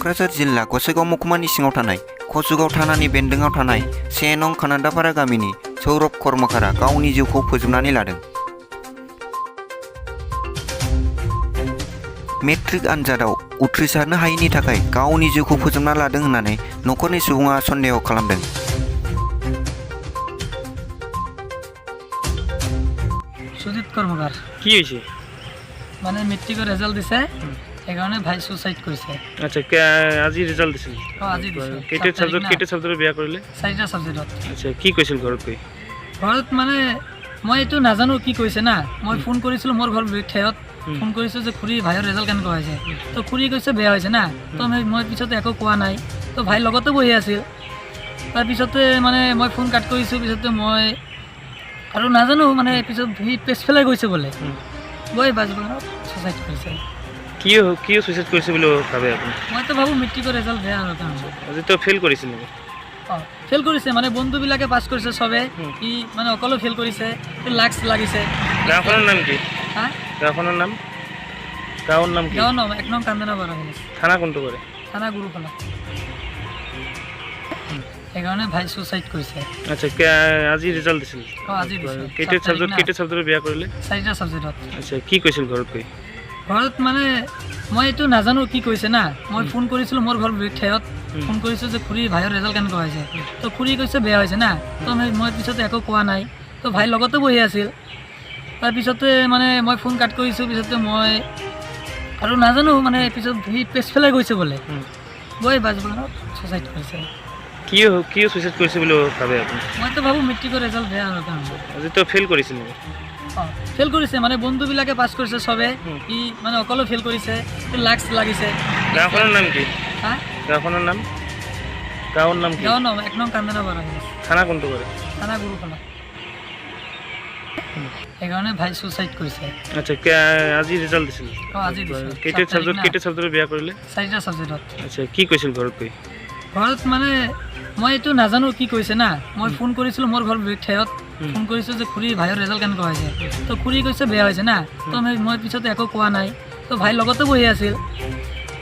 क'क्राझार जिल्ला गसाइगाव महकुमानि सिङाव थानाय कसुगाव थानानि बेन्दोङाव थानाय 1 नं खानान्दापारा गामिनि सौरभ कर्मकारा गावनि जिउखौ फोजोबनानै लादों। मेट्रिक आनजादाव उथ्रिसारनो हायैनि थाखाय गावनि जिउखौ फोजोबना लादों होननानै नखरनि सुबुङा सन्देह खालामदों। সুজিত কর্মকার কি হয়েছে? মানে মেট্রিকের রেজাল্ট দিছে একারণে ভাই সুসাইড কৰিছে। আচ্ছা আজি ৰেজাল্ট দিছিল? আজি দিছে। কেইটা সাবজেক্ট বিয়া কৰিলে? 4টা সাবজেক্টত। আচ্ছা কি কৈছিল ঘৰত গৈ? ঘৰত মানে মই এইটো নাজানো কি কৈছে না, মই ফোন কৰিছিলোঁ মোৰ ঘৰ ঠেয়ত ফোন কৰিছোঁ যে খুৰী ভাইৰ ৰেজাল্ট কেনেকুৱা হৈছে, তো খুৰী কৈছে বেয়া হৈছে না, তো মই পিছতে একো কোৱা নাই, তো ভাই লগতে বহি আছিল। তাৰপিছতে মানে মই ফোন কাট কৰিছোঁ, পিছতে মই আৰু নাজানো মানে পিছত সি পেছ পেলাই গৈছে বোলে, গৈ বাজবনত সুচাইড কৰিছে। কি সুইসাইড কৰিছে বুলি ভাবে আপুনি? মইতো ভাবোঁ মেট্ৰিকৰ ৰেজাল্ট বেয়া হোৱাৰ কাৰণে। আজি তো ফেল কৰিছিল নেকি? ফেল কৰিছে মানে বন্ধুবিলাকে পাছ কৰিছে চবে, ই মানে অকলে ফেল কৰিছে, লাক্স লাগিছে। গাঁওখনৰ নাম কি? হা গাঁওখনৰ নাম? গাঁৱৰ নাম কি? গাঁও নাম 1 নং কান্দনাপাৰা ভিলেজ, থানা কোনটো কৰে? থানা গুৰুখলা। সেইকাৰণে ভাই সুচাইড কৰিছে। আচ্ছা আজি ৰেজাল্ট দিছিল? আজি দিছে। কেইটা সাবজেক্ট বিয়া কৰিলে? 4টা সাবজেক্টত। আচ্ছা কি কৈছিল ঘৰত গৈ? ঘৰত মানে মই এইটো নাজানো কি কৈছে না, মই ফোন কৰিছিলোঁ মোৰ ঘৰ ঠেয়ত ফোন কৰিছোঁ যে খুৰী ভাইৰ ৰেজাল্ট কেনেকুৱা হৈছে, তো খুৰী কৈছে বেয়া হৈছে না, তো মই পিছতে একো কোৱা নাই, তো ভাই লগতে বহি আছিল। তাৰপিছতে মানে মই ফোন কাট কৰিছোঁ, পিছতে মই আৰু নাজানো মানে পিছত সি পেছ পেলাই গৈছে বোলে, গৈ বাজবনত সুচাইড কৰিছে। কি সুইসাইড কৰিছে বুলি ভাবে আপুনি? মইতো ভাবোঁ মেট্ৰিকৰ ৰেজাল্ট বেয়া হোৱাৰ কাৰণে। আজি তো ফেল কৰিছিল নেকি? ফেল কৰিছে মানে বন্ধুবিলাকে পাছ কৰিছে চবে, ই মানে অকলে ফেল কৰিছে, লাক্স লাগিছে। গাঁওখনৰ নাম কি? হা গাঁওখনৰ নাম? গাঁৱৰ নাম কি? গাঁও নাম 1 নং কান্দনাপাৰা ভিলেজ, থানা কোনটো কৰে? থানা গুৰুখলা। সেইকাৰণে ভাই সুচাইড কৰিছে। আচ্ছা আজি ৰেজাল্ট দিছিল? আজি দিছে। কেইটা সাবজেক্ট বিয়া কৰিলে? 4টা সাবজেক্টত। আচ্ছা কি কৈছিল ঘৰত গৈ? ঘৰত মানে মই এইটো নাজানো কি কৈছে না, মই ফোন কৰিছিলোঁ মোৰ ঘৰ ঠেয়ত ফোন কৰিছোঁ যে খুৰী ভাইৰ ৰেজাল্ট কেনেকুৱা হৈছে, তো খুৰী কৈছে বেয়া হৈছে না, তো মই পিছতে একো কোৱা নাই, তো ভাই লগতে বহি আছিল।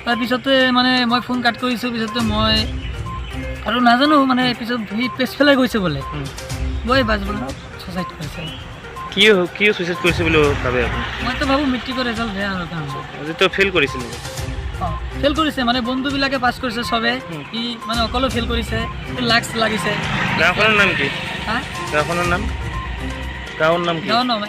তাৰপিছতে মানে মই ফোন কাট কৰিছোঁ, পিছতে মই আৰু নাজানো মানে পিছত সি পেছ পেলাই গৈছে বোলে, গৈ বাজবনত সুচাইড কৰিছে। কি সুইসাইড কৰিছে বুলি ভাবে আপুনি? মইতো ভাবোঁ মেট্ৰিকৰ ৰেজাল্ট বেয়া হোৱাৰ কাৰণে। আজি তো ফেল কৰিছিল নেকি? ফেল কৰিছে মানে বন্ধুবিলাকে পাছ কৰিছে চবে, ই মানে অকলে ফেল কৰিছে, লাক্স লাগিছে। গাঁওখনৰ নাম কি? হা গাঁওখনৰ নাম? গাঁৱৰ নাম কি? গাঁও নাম